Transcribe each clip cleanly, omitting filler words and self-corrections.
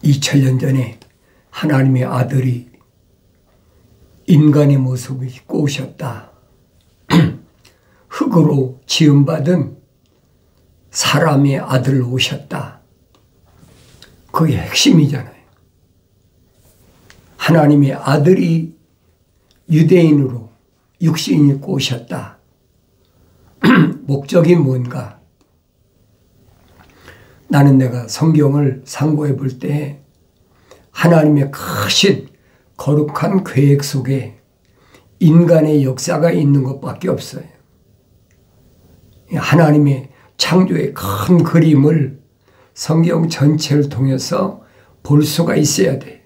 2000년 전에 하나님의 아들이 인간의 모습을 입고 오셨다. 흙으로 지음받은 사람의 아들로 오셨다. 그게 핵심이잖아요. 하나님의 아들이 유대인으로 육신 입고 오셨다. 목적이 뭔가? 나는 내가 성경을 상고해 볼 때 하나님의 크신 거룩한 계획 속에 인간의 역사가 있는 것밖에 없어요. 하나님의 창조의 큰 그림을 성경 전체를 통해서 볼 수가 있어야 돼요.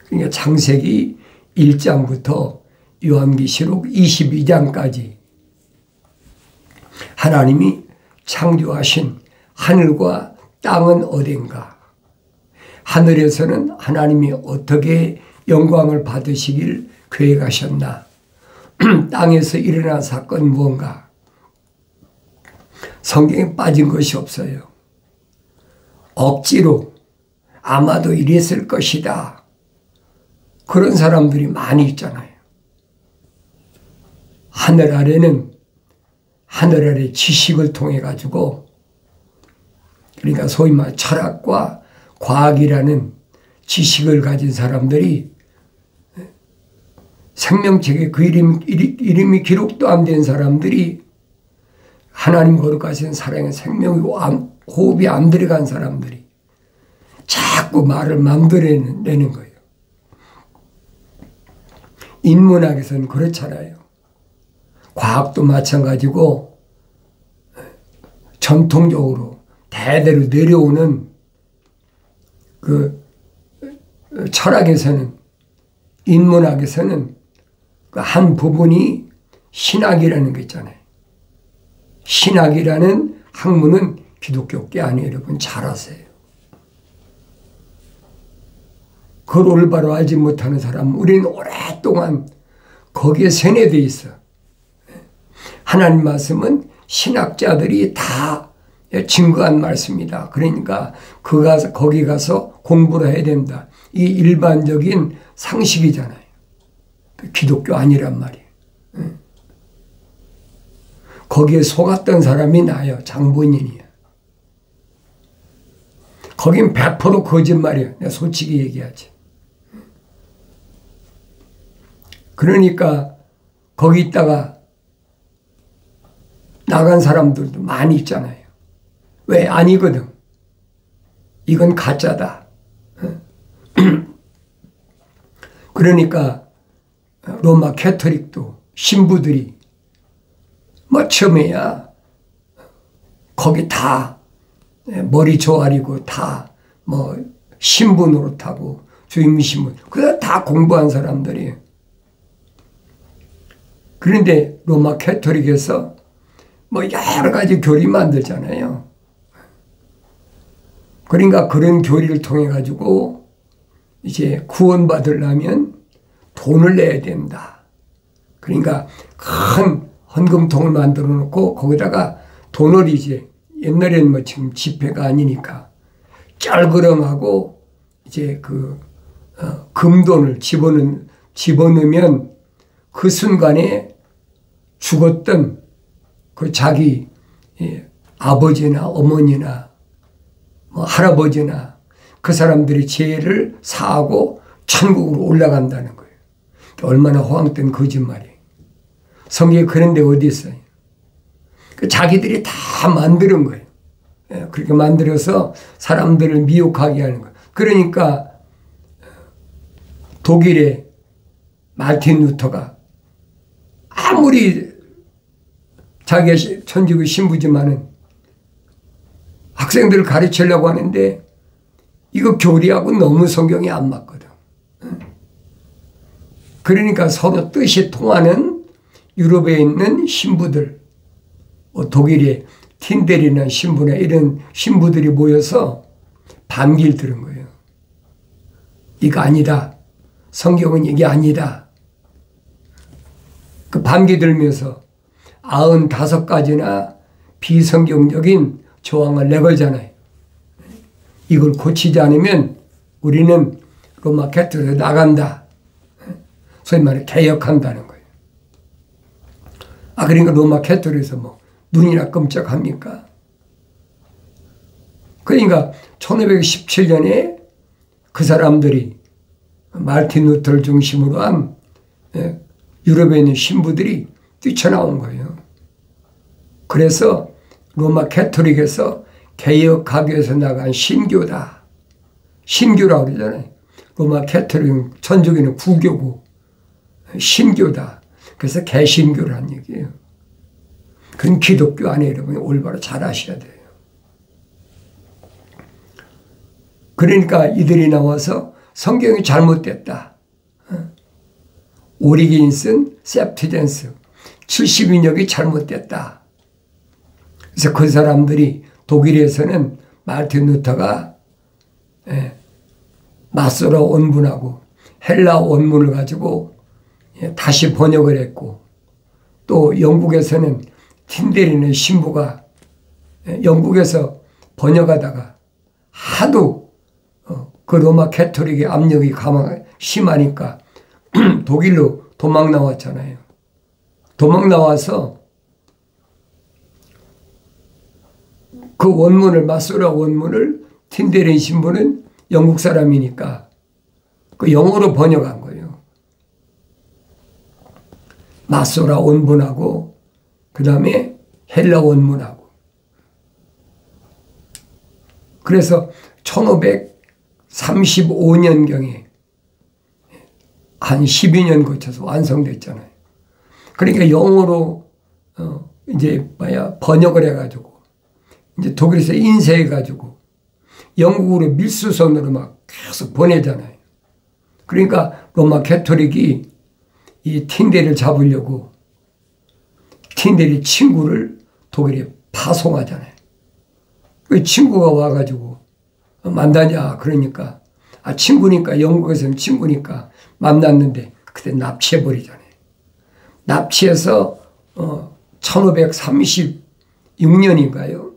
그러니까 창세기 1장부터 요한계시록 22장까지 하나님이 창조하신 하늘과 땅은 어딘가, 하늘에서는 하나님이 어떻게 영광을 받으시길 계획하셨나, 땅에서 일어난 사건 무언가, 성경에 빠진 것이 없어요. 억지로 아마도 이랬을 것이다, 그런 사람들이 많이 있잖아요. 하늘 아래는 하늘 아래 지식을 통해 가지고, 그러니까 소위 말 철학과 과학이라는 지식을 가진 사람들이 생명책에 그 이름이 기록도 안 된 사람들이, 하나님 거룩하신 사랑의 생명이 호흡이 안 들어간 사람들이 자꾸 말을 만들어내는 거예요. 인문학에서는 그렇잖아요. 과학도 마찬가지고 전통적으로 대대로 내려오는 그 철학에서는, 인문학에서는 그 한 부분이 신학이라는 게 있잖아요. 신학이라는 학문은 기독교계 아니에요. 여러분 잘 아세요. 그걸 올바로 알지 못하는 사람은 우리는 오랫동안 거기에 세뇌되어 있어. 하나님 말씀은 신학자들이 다 증거한 말씀이다. 그러니까 거기 가서 공부를 해야 된다. 이 일반적인 상식이잖아요. 기독교 아니란 말이에요. 거기에 속았던 사람이 나요. 장본인이야. 거긴 100% 거짓말이야. 내가 솔직히 얘기하지. 그러니까 거기 있다가 나간 사람들도 많이 있잖아요. 왜? 아니거든. 이건 가짜다. 그러니까 로마 캐토릭도 신부들이 처음에야 거기 다 머리 조아리고 다 신부 노릇하고 주임 신부, 그거 다 공부한 사람들이에요. 그런데 로마 캐토릭에서 여러 가지 교리 만들잖아요. 그러니까 그런 교리를 통해 가지고 이제 구원받으려면 돈을 내야 된다. 그러니까 큰 헌금통을 만들어 놓고 거기다가 돈을 이제, 옛날에는 지금 지폐가 아니니까 쩔그렁하고 이제 금돈을 집어넣으면 그 순간에 죽었던 그 자기 아버지나 어머니나 할아버지나 그 사람들이 죄를 사하고 천국으로 올라간다는 거예요. 얼마나 허황된 거짓말이에요. 성경에 그런 데 어디 있어요? 자기들이 다 만드는 거예요. 그렇게 만들어서 사람들을 미혹하게 하는 거예요. 그러니까 독일의 마틴 루터가 아무리 자기가 천주교 신부지만은 학생들을 가르치려고 하는데 이거 교리하고 너무 성경이 안 맞거든. 그러니까 서로 뜻이 통하는 유럽에 있는 신부들, 독일의 틴델이나 신부나 이런 신부들이 모여서 반기를 들은 거예요. 이거 아니다. 성경은 이게 아니다. 그 반기 들면서 95가지나 비성경적인 조항을 내걸잖아요. 이걸 고치지 않으면 우리는 로마 캐토릭에서 나간다. 소위 말해 개혁한다는 거예요. 그러니까 로마 캐토릭에서 뭐 눈이나 끔찍합니까? 그러니까 1517년에 그 사람들이 마르틴 루터를 중심으로 한 유럽에 있는 신부들이 뛰쳐나온 거예요. 그래서 로마 캐토릭에서 개혁하기 위해서 나간 신교다. 신교라고 그러잖아요. 로마 캐토릭은 천주교는 구교고 신교다. 그래서 개신교라는 얘기예요. 그건 기독교 안에 여러분이 올바로 잘 아셔야 돼요. 그러니까 이들이 나와서 성경이 잘못됐다. 오리긴슨, 셉트젠스 70인역이 잘못됐다. 그래서 그 사람들이 독일에서는 마르틴 루터가 마소라 원문하고 헬라 원문을 가지고 다시 번역을 했고, 또 영국에서는 틴데리는 신부가 영국에서 번역하다가 하도 그 로마 캐토릭의 압력이 심하니까 독일로 도망 나왔잖아요. 도망 나와서 그 원문을, 마소라 원문을 틴데린 신부는 영국 사람이니까 그 영어로 번역한 거예요. 마소라 원문하고 그 다음에 헬라 원문하고. 그래서 1535년경에 한 12년 거쳐서 완성됐잖아요. 그러니까 영어로 이제 번역을 해가지고 이제 독일에서 인쇄해가지고 영국으로 밀수선으로 막 계속 보내잖아요. 그러니까 로마 캐토릭이 이 틴데리를 잡으려고 틴데리 친구를 독일에 파송하잖아요. 그 친구가 와가지고 만나냐 그러니까 친구니까, 영국에서는 친구니까 만났는데 그때 납치해버리잖아요. 납치해서 1536년인가요?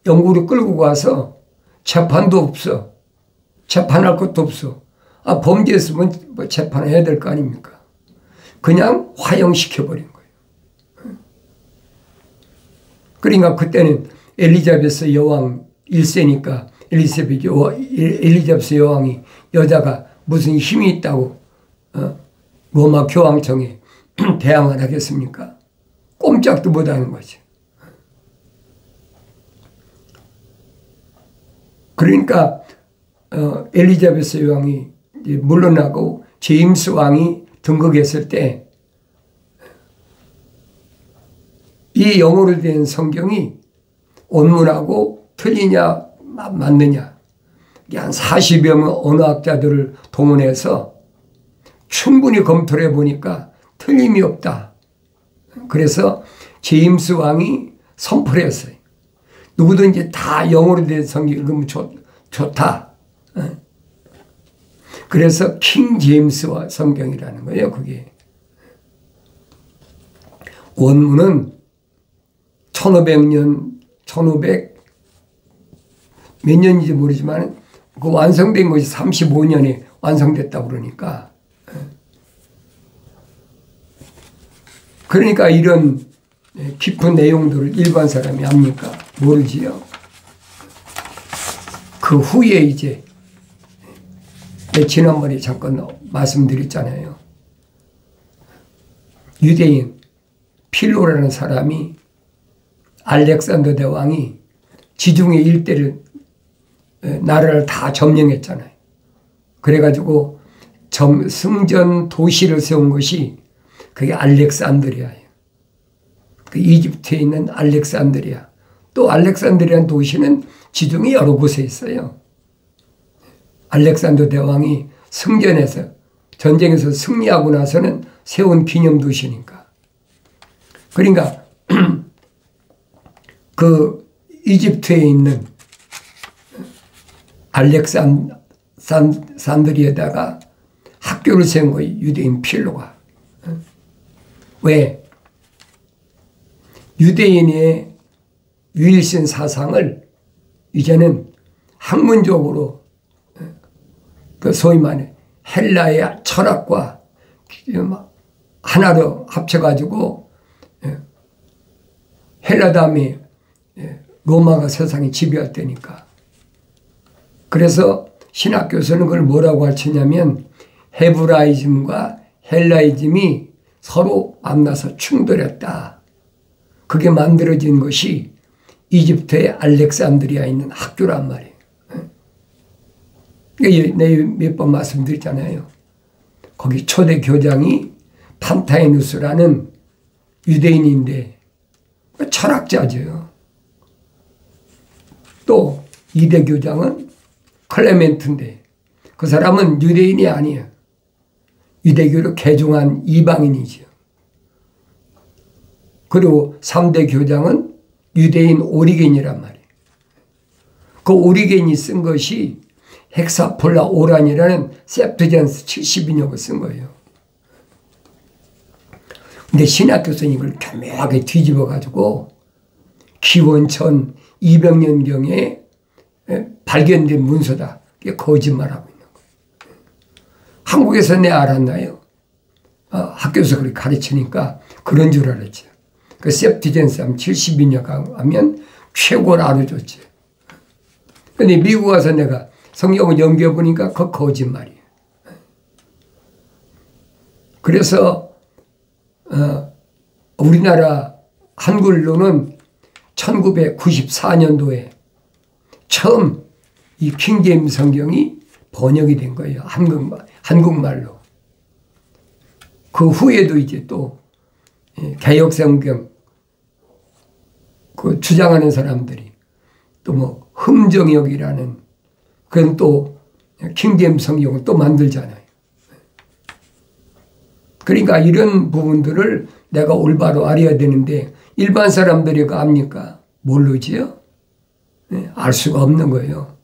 영국으로 끌고 가서 재판도 없어. 재판할 것도 없어. 범죄했으면 뭐 재판해야 될 거 아닙니까? 그냥 화형시켜버린 거예요. 그러니까 그때는 엘리자베스 여왕 1세니까 엘리자베스 여왕이 여자가 무슨 힘이 있다고 로마 교황청에 대항을 하겠습니까? 꼼짝도 못하는 거죠. 그러니까 엘리자베스 여왕이 물러나고 제임스 왕이 등극했을 때 이 영어로 된 성경이 원문하고 틀리냐 맞느냐 한 40여 명 언어학자들을 동원해서 충분히 검토를 해보니까 틀림이 없다. 그래서 제임스 왕이 선포를 했어요. 누구든지 다 영어로 된 성경 읽으면 좋다. 그래서 킹 제임스 성경이라는 거예요. 그게 원문은 1500몇 년인지 모르지만 그 완성된 것이 35년에 완성됐다고 그러니까. 그러니까 이런 깊은 내용들을 일반 사람이 압니까? 모르지요. 그 후에 이제 지난번에 잠깐 말씀드렸잖아요. 유대인 필로라는 사람이 알렉산더 대왕이 지중해 일대를 나라를 다 점령했잖아요. 그래가지고 승전 도시를 세운 것이 그게 알렉산드리아예요. 그 이집트에 있는 알렉산드리아. 또 알렉산드리아 도시는 지중해 여러 곳에 있어요. 알렉산더 대왕이 승전에서 전쟁에서 승리하고 나서는 세운 기념도시니까. 그러니까 그 이집트에 있는 알렉산드리아에다가 학교를 세운 거예요. 유대인 필로가. 왜? 유대인의 유일신 사상을 이제는 학문적으로 그 소위 말해 헬라의 철학과 하나로 합쳐가지고 헬라 다음에 로마가 세상에 지배할 때니까. 그래서 신학교에서는 그걸 뭐라고 가르치냐면 헤브라이즘과 헬라이즘이 서로 만나서 충돌했다. 그게 만들어진 것이 이집트의 알렉산드리아에 있는 학교란 말이에요. 내가 몇 번 말씀드렸잖아요. 거기 초대 교장이 판타이누스라는 유대인인데 철학자죠. 또 2대 교장은 클레멘트인데 그 사람은 유대인이 아니에요. 유대교를 개종한 이방인이죠. 그리고 3대 교장은 유대인 오리겐이란 말이에요. 그 오리겐이 쓴 것이 헥사폴라 오란이라는 셉트젠스 70인역을 쓴 거예요. 근데 신학교에서 이걸 교묘하게 뒤집어가지고 기원전 200년경에 발견된 문서다. 그게 거짓말하고 있는 거예요. 한국에서 내가 알았나요? 학교에서 그렇게 가르치니까 그런 줄 알았죠. 그 셉트젠스 하면 70인역 하면 최고를 알아줬지. 근데 미국 와서 내가 성경을 연구해보니까 그 거짓말이에요. 그래서 우리나라 한글로는 1994년도에 처음 이 킹제임스 성경이 번역이 된 거예요. 한국말로. 그 후에도 이제 또 개역성경 그 주장하는 사람들이 또 뭐 흠정역이라는 그건 또 킹제임스 성경을 또 만들잖아요. 그러니까 이런 부분들을 내가 올바로 알아야 되는데 일반 사람들이 그거 압니까? 모르지요? 알 수가 없는 거예요.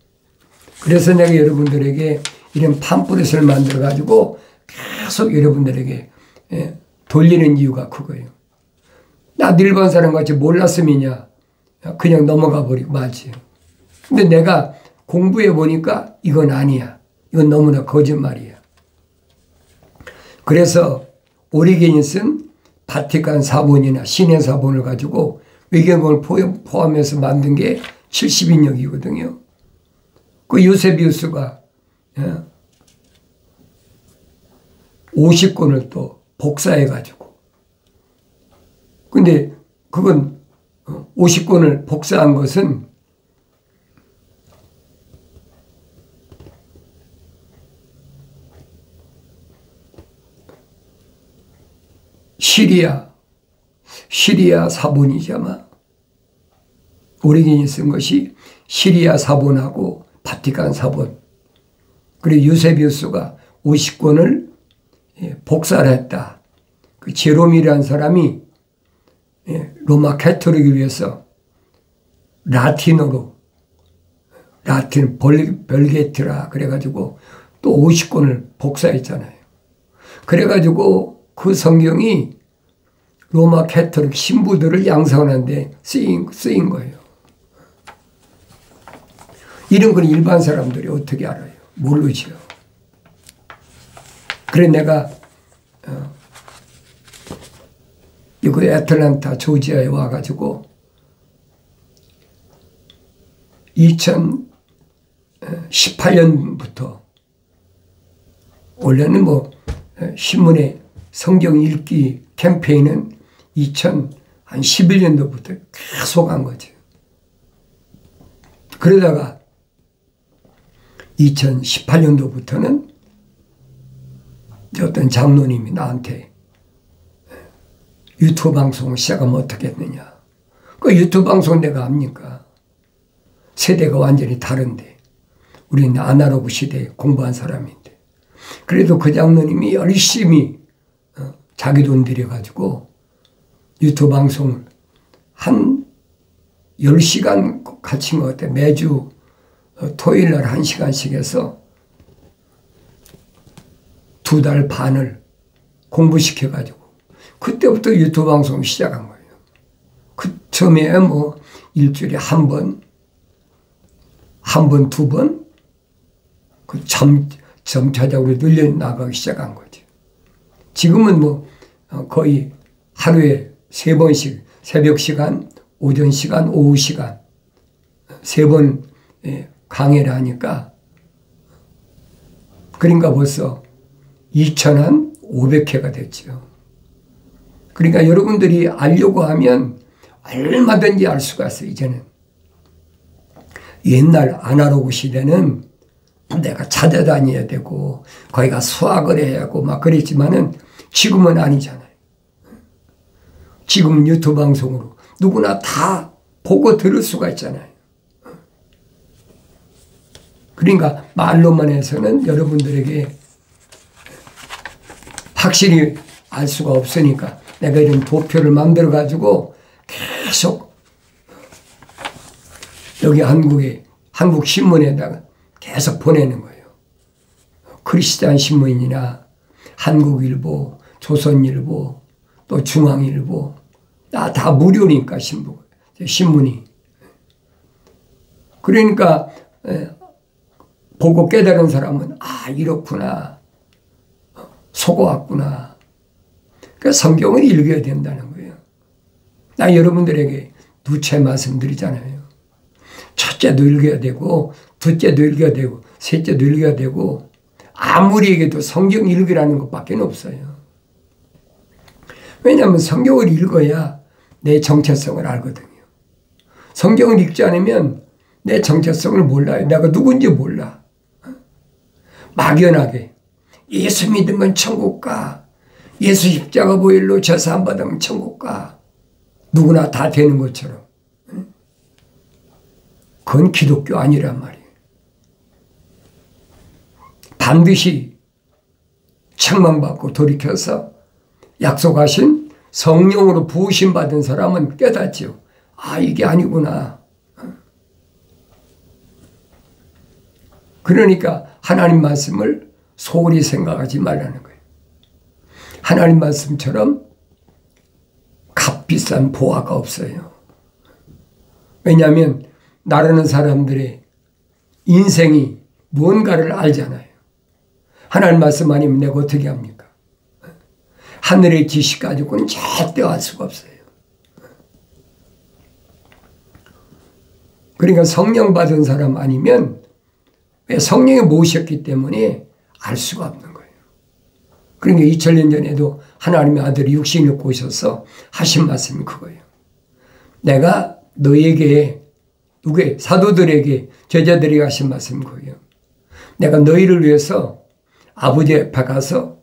그래서 내가 여러분들에게 이런 팜플렛을 만들어 가지고 계속 여러분들에게 돌리는 이유가 그거예요. 나도 일반 사람 같이 몰랐으면야 그냥 넘어가 버리고 말지. 근데 내가 공부해 보니까 이건 아니야. 이건 너무나 거짓말이야. 그래서 오리겐이 쓴 바티칸 사본이나 신의 사본을 가지고 외경을 포함해서 만든 게 70인역이거든요. 그 요세비우스가 50권을 또 복사해 가지고 근데 그건 50권을 복사한 것은 시리아 사본이지 아마. 오리겐이 쓴 것이 시리아 사본하고 바티칸 사본. 그리고 유세비우스가 50권을 복사를 했다. 그 제롬이라는 사람이 로마 캐토릭을 위해서 라틴어로 라틴 벌게트라 그래가지고 또 50권을 복사했잖아요. 그래가지고 그 성경이 로마 캐토릭 신부들을 양성하는데 쓰인 거예요. 이런 건 일반 사람들이 어떻게 알아요? 모르죠. 그래 내가 이거 애틀랜타 조지아에 와가지고 2018년부터 원래는 뭐 신문에 성경 읽기 캠페인은 2011년도부터 계속 한 거죠. 그러다가 2018년도부터는 어떤 장로님이 나한테 유튜브 방송을 시작하면 어떻게 했느냐. 그 유튜브 방송 내가 압니까? 세대가 완전히 다른데 우리는 아날로그 시대에 공부한 사람인데 그래도 그 장로님이 열심히 자기 돈 들여가지고 유튜브 방송을 한 10시간 갇힌 것 같아. 매주 토요일날 1시간씩 해서 2달 반을 공부시켜가지고 그때부터 유튜브 방송을 시작한 거예요. 그 처음에 뭐 일주일에 한 번 한 번, 두 번, 점차적으로 늘려나가기 시작한 거죠. 지금은 뭐, 거의 하루에 3번씩, 새벽 시간, 오전 시간, 오후 시간, 3번 강의를 하니까, 그러니까 벌써 2,500회가 됐죠. 그러니까 여러분들이 알려고 하면 얼마든지 알 수가 있어요, 이제는. 옛날 아날로그 시대는 내가 찾아다녀야 되고, 거기가 수학을 해야 하고, 막 그랬지만은 지금은 아니잖아요. 지금은 유튜브 방송으로 누구나 다 보고 들을 수가 있잖아요. 그러니까 말로만 해서는 여러분들에게 확실히 알 수가 없으니까 내가 이런 도표를 만들어 가지고 계속 여기 한국 신문에다가 계속 보내는 거예요. 크리스찬 신문이나 한국일보, 조선일보, 또 중앙일보 다 무료니까 신문이. 그러니까 보고 깨달은 사람은 이렇구나, 속아왔구나. 그러니까 성경을 읽어야 된다는 거예요. 나 여러분들에게 두째 말씀드리잖아요. 첫째도 읽어야 되고, 둘째도 읽어야 되고, 셋째도 읽어야 되고, 아무리 얘기해도 성경 읽으라는 것밖에 없어요. 왜냐하면 성경을 읽어야 내 정체성을 알거든요. 성경을 읽지 않으면 내 정체성을 몰라요. 내가 누군지 몰라. 막연하게 예수 믿으면 천국 가, 예수 십자가 보혈로 제사 안 받으면 천국 가, 누구나 다 되는 것처럼. 그건 기독교 아니란 말이에요. 반드시 책망받고 돌이켜서 약속하신 성령으로 부으심 받은 사람은 깨닫죠. 이게 아니구나. 그러니까 하나님 말씀을 소홀히 생각하지 말라는 거예요. 하나님 말씀처럼 값비싼 보화가 없어요. 왜냐하면 나라는 사람들의 인생이 무언가를 알잖아요. 하나님 말씀 아니면 내가 어떻게 합니까? 하늘의 지식 가지고는 절대 알 수가 없어요. 그러니까 성령 받은 사람 아니면 왜 성령이 모셨기 때문에 알 수가 없는 거예요. 그러니까 2000년 전에도 하나님의 아들이 육신을 입고 오셔서 하신 말씀이 그거예요. 내가 너희에게, 사도들에게, 제자들에게 하신 말씀이 그거예요. 내가 너희를 위해서 아버지 앞에 가서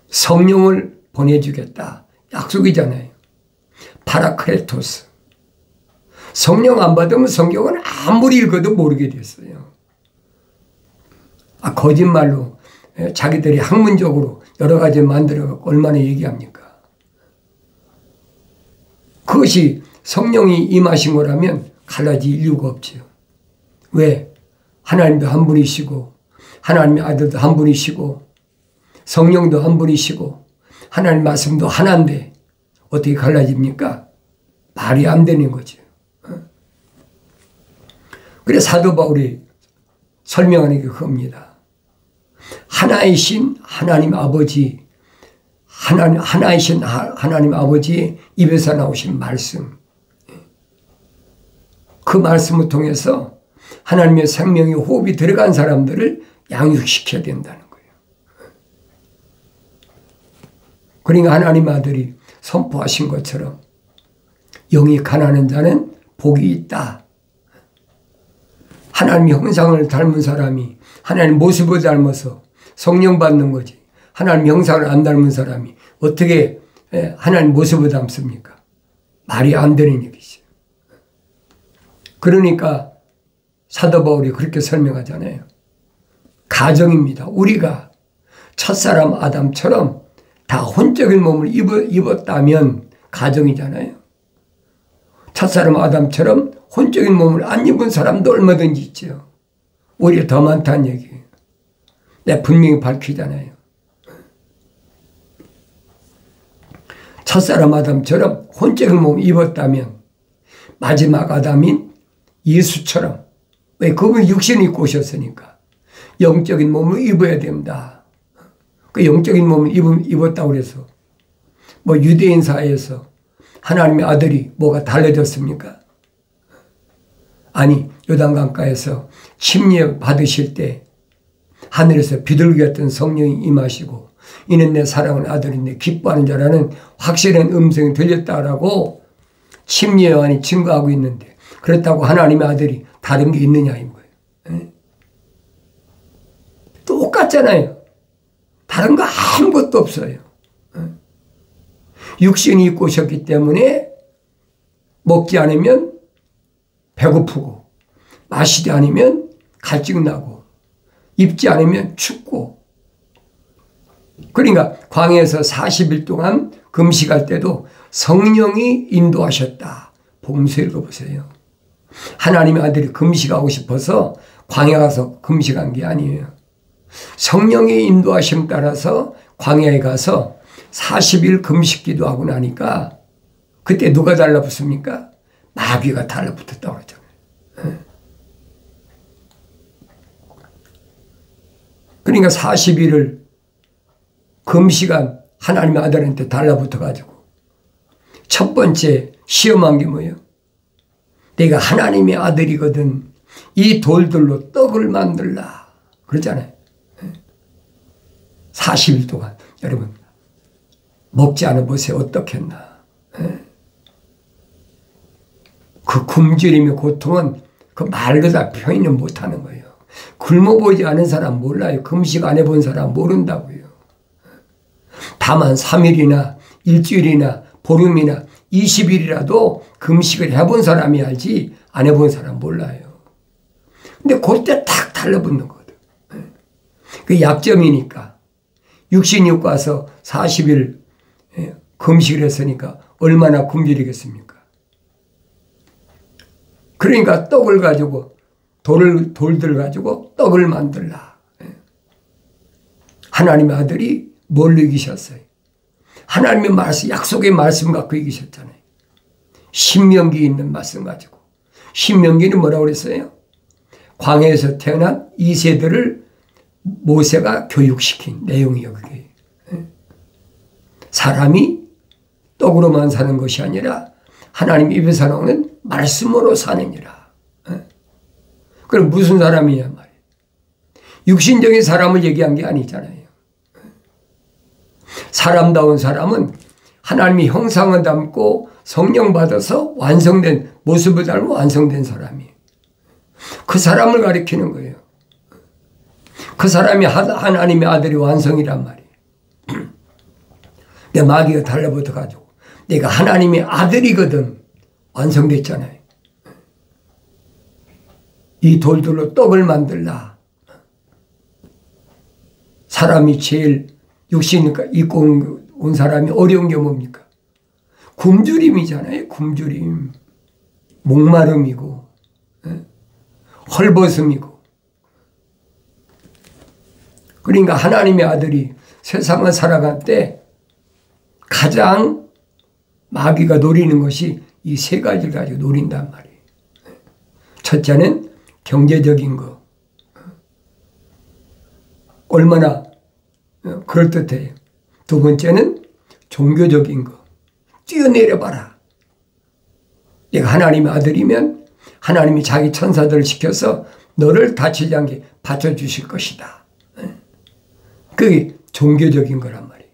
성령을 보내주겠다. 약속이잖아요. 파라크레토스. 성령 안 받으면 성경은 아무리 읽어도 모르게 됐어요. 거짓말로 자기들이 학문적으로 여러 가지 만들어갖고 얼마나 얘기합니까? 그것이 성령이 임하신 거라면 갈라질 이유가 없지요. 왜? 하나님도 한 분이시고, 하나님의 아들도 한 분이시고, 성령도 한 분이시고, 하나님 말씀도 하나인데 어떻게 갈라집니까? 말이 안 되는 거죠. 그래 사도 바울이 설명하는 게 그겁니다. 하나이신 하나님 아버지, 하나이신 하나님 아버지의 입에서 나오신 말씀, 그 말씀을 통해서 하나님의 생명의 호흡이 들어간 사람들을 양육시켜야 된다는 거예요. 그러니까 하나님 아들이 선포하신 것처럼 영이 가난한 자는 복이 있다. 하나님의 형상을 닮은 사람이 하나님 모습을 닮아서 성령 받는 거지. 하나님 형상을 안 닮은 사람이 어떻게 하나님 모습을 닮습니까? 말이 안 되는 얘기죠. 그러니까 사도 바울이 그렇게 설명하잖아요. 가정입니다. 우리가 첫사람 아담처럼 다 혼적인 몸을 입었다면 가정이잖아요. 첫사람 아담처럼 혼적인 몸을 안 입은 사람도 얼마든지 있죠. 오히려 더 많다는 얘기예요. 내가 분명히 밝히잖아요. 첫사람 아담처럼 혼적인 몸을 입었다면 마지막 아담인 예수처럼 왜? 그분이 육신을 입고 오셨으니까. 영적인 몸을 입어야 됩니다. 그 영적인 몸을 입었다고 그래서 뭐 유대인 사회에서 하나님의 아들이 뭐가 달라졌습니까? 아니, 요단강가에서 침례 받으실 때 하늘에서 비둘기 같은 성령이 임하시고 이는 내 사랑하는 아들인데 기뻐하는 자라는 확실한 음성이 들렸다라고 침례 요한이 증거하고 있는데, 그렇다고 하나님의 아들이 다른 게 있느냐 이 거예요. 똑같잖아요. 다른 거 아무것도 없어요. 육신이 입고 오셨기 때문에 먹지 않으면 배고프고, 마시지 않으면 갈증나고, 입지 않으면 춥고. 그러니까 광야에서 40일 동안 금식할 때도 성령이 인도하셨다. 복음서 읽어보세요. 하나님의 아들이 금식하고 싶어서 광야 가서 금식한 게 아니에요. 성령의 인도하심 따라서 광야에 가서 40일 금식기도 하고 나니까 그때 누가 달라붙습니까? 마귀가 달라붙었다고 그러잖아요. 그러니까 40일을 금식한 하나님의 아들한테 달라붙어가지고 첫 번째 시험한 게 뭐예요? 내가 하나님의 아들이거든 이 돌들로 떡을 만들라 그러잖아요. 40일 동안 여러분 먹지 않아 보세요. 어떻겠나. 그 굶주림의 고통은 그 말로 다 표현을 못하는 거예요. 굶어보지 않은 사람 몰라요. 금식 안 해본 사람 모른다고요. 다만 3일이나 일주일이나 보름이나 20일이라도 금식을 해본 사람이 알지 안 해본 사람 몰라요. 근데 그때 탁 달라붙는 거거든. 그 약점이니까. 육신이 입고 와서 40일 금식을 했으니까 얼마나 굶주리겠습니까? 그러니까 떡을 가지고 돌들 가지고 떡을 만들라. 하나님의 아들이 뭘로 이기셨어요? 하나님의 말씀, 약속의 말씀 갖고 이기셨잖아요. 신명기에 있는 말씀 가지고. 신명기는 뭐라고 그랬어요? 광야에서 태어난 이 세대를 모세가 교육시킨 내용이에요. 그게. 사람이 떡으로만 사는 것이 아니라 하나님 입에서 나오는 말씀으로 사느니라. 그럼 무슨 사람이냐 말이에요. 육신적인 사람을 얘기한 게 아니잖아요. 사람다운 사람은 하나님의 형상을 담고 성령 받아서 완성된 모습을 닮고 완성된 사람이에요. 그 사람을 가리키는 거예요. 그 사람이 하나님의 아들이 완성이란 말이에요. 내 마귀가 달라붙어가지고 내가 하나님의 아들이거든 완성됐잖아요. 이 돌들로 떡을 만들라. 사람이 제일 육신 입고 온 사람이 어려운 게 뭡니까? 굶주림이잖아요. 굶주림. 목마름이고 헐벗음이고. 그러니까 하나님의 아들이 세상을 살아갈 때 가장 마귀가 노리는 것이 이 세 가지를 가지고 노린단 말이에요. 첫째는 경제적인 거. 얼마나 그럴듯해요. 두 번째는 종교적인 거. 뛰어내려봐라. 내가 하나님의 아들이면 하나님이 자기 천사들을 시켜서 너를 다치지 않게 받쳐주실 것이다. 그게 종교적인 거란 말이에요.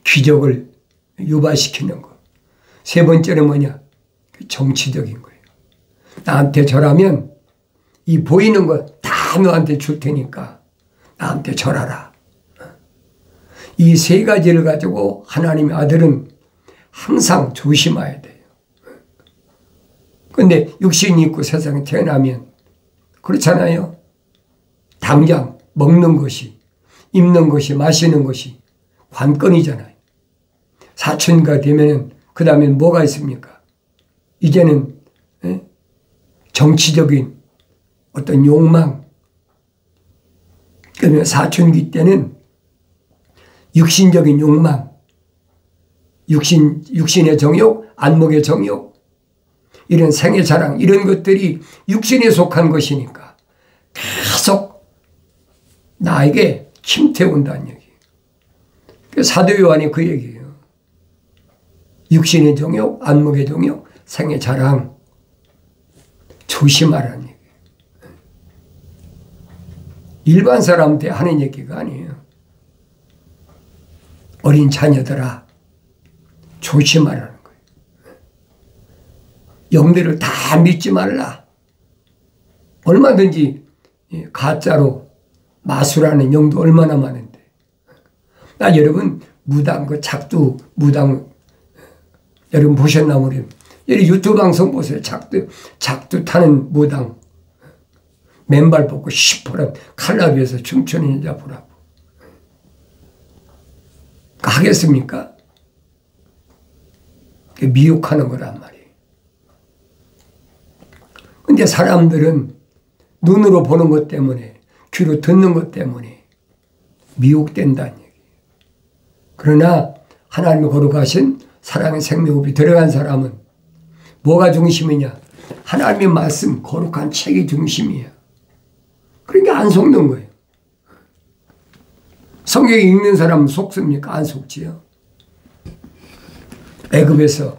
기적을 유발시키는 거. 세 번째는 뭐냐? 정치적인 거예요. 나한테 절하면 이 보이는 거 다 너한테 줄 테니까 나한테 절하라. 이 세 가지를 가지고 하나님의 아들은 항상 조심해야 돼요. 근데 육신이 있고 세상에 태어나면 그렇잖아요. 당장 먹는 것이, 입는 것이, 마시는 것이 관건이잖아요. 사춘기가 되면은 그 다음에 뭐가 있습니까? 이제는 정치적인 어떤 욕망. 그러면 사춘기 때는 육신적인 욕망, 육신의 정욕, 안목의 정욕, 이런 생애 자랑, 이런 것들이 육신에 속한 것이니까 나에게 침태온다는 얘기. 사도 요한이 그 얘기예요. 육신의 정욕, 안목의 정욕, 생의 자랑 조심하라는 얘기예요. 일반 사람한테 하는 얘기가 아니에요. 어린 자녀들아 조심하라는 거예요. 영들을 다 믿지 말라. 얼마든지 가짜로 마술하는 영도 얼마나 많은데. 여러분 무당 그 작두 무당 여러분 보셨나 모르겠어요. 유튜브 방송 보세요. 작두 타는 무당 맨발 벗고 시퍼런 칼날 위에서 춤추는 여자 보라고. 하겠습니까? 미혹하는 거란 말이에요. 근데 사람들은 눈으로 보는 것 때문에 귀로 듣는 것 때문에 미혹된다는 얘기예요. 그러나 하나님의 거룩하신 사랑의 생명호흡이 들어간 사람은 뭐가 중심이냐? 하나님의 말씀 거룩한 책이 중심이에요. 그러니까 안 속는 거예요. 성경 읽는 사람은 속습니까? 안 속지요. 애굽에서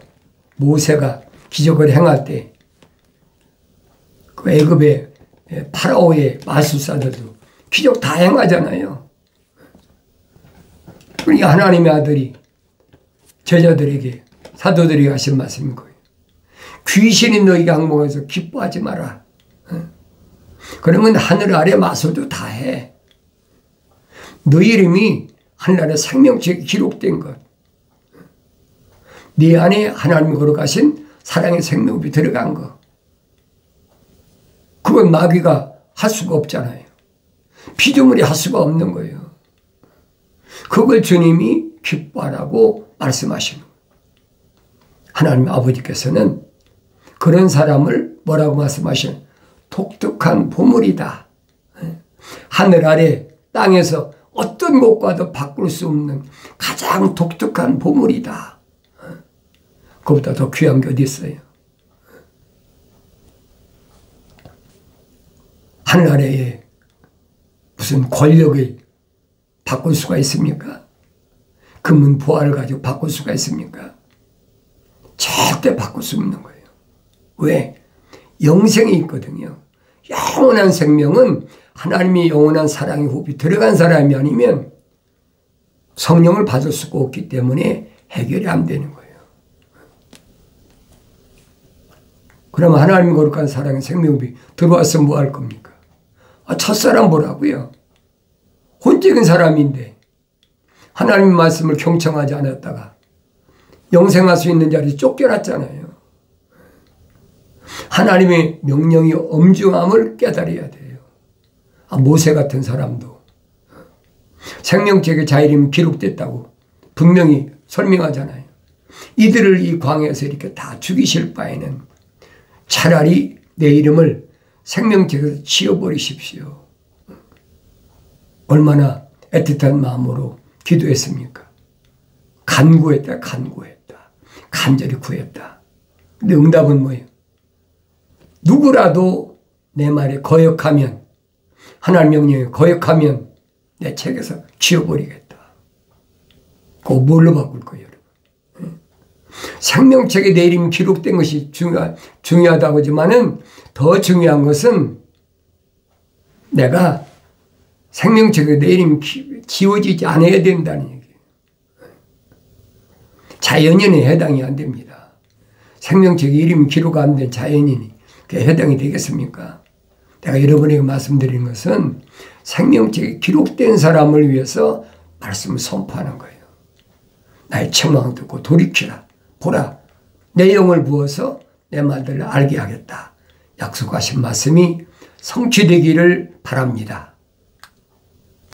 모세가 기적을 행할 때 그 애굽의 파라오의 마술사들도 기적 다 행하잖아요. 그러니까 하나님의 아들이 제자들에게 사도들에게 하신 말씀인 거예요. 귀신이 너희가 항목해서 기뻐하지 마라. 그러면 하늘 아래 마술도 다 해. 너희 이름이 하늘나라의 생명책에 기록된 것. 네 안에 하나님이 거룩하신 사랑의 생명이 들어간 것. 그건 마귀가 할 수가 없잖아요. 피조물이 할 수가 없는 거예요. 그걸 주님이 기뻐하라고 말씀하시는 거예요. 하나님 아버지께서는 그런 사람을 뭐라고 말씀하시는 독특한 보물이다. 하늘 아래 땅에서 어떤 것과도 바꿀 수 없는 가장 독특한 보물이다. 그보다 더 귀한 게 어디 있어요? 하늘 아래에 무슨 권력을 바꿀 수가 있습니까? 금은 보화를 가지고 바꿀 수가 있습니까? 절대 바꿀 수 없는 거예요. 왜? 영생이 있거든요. 영원한 생명은 하나님이 영원한 사랑의 호흡이 들어간 사람이 아니면 성령을 받을 수가 없기 때문에 해결이 안 되는 거예요. 그러면 하나님 거룩한 사랑의 생명호흡이 들어와서 뭐 할 겁니까? 첫사람 보라고요. 혼적인 사람인데 하나님 말씀을 경청하지 않았다가 영생할 수 있는 자리에 쫓겨났잖아요. 하나님의 명령이 엄중함을 깨달아야 돼요. 모세 같은 사람도 생명책에 자기 이름이 기록됐다고 분명히 설명하잖아요. 이들을 이 광야에서 이렇게 다 죽이실 바에는 차라리 내 이름을 생명책에서 지워버리십시오. 얼마나 애틋한 마음으로 기도했습니까? 간구했다. 간절히 구했다. 근데 응답은 뭐예요? 누구라도 내 말에 거역하면, 하나님 명령에 거역하면 내 책에서 지워버리겠다. 그거 뭘로 바꿀 거예요, 여러분? 생명책에 내 이름이 기록된 것이 중요하다고 하지만은 더 중요한 것은 내가 생명책에 내 이름이 지워지지 않아야 된다는 얘기예요. 자연인에 해당이 안 됩니다. 생명책에 이름이 기록 안 된 자연인이 그게 해당이 되겠습니까? 내가 여러분에게 말씀드리는 것은 생명책에 기록된 사람을 위해서 말씀을 선포하는 거예요. 나의 책망을 듣고 돌이키라. 보라. 내 영을 부어서 내 말들을 알게 하겠다. 약속하신 말씀이 성취되기를 바랍니다.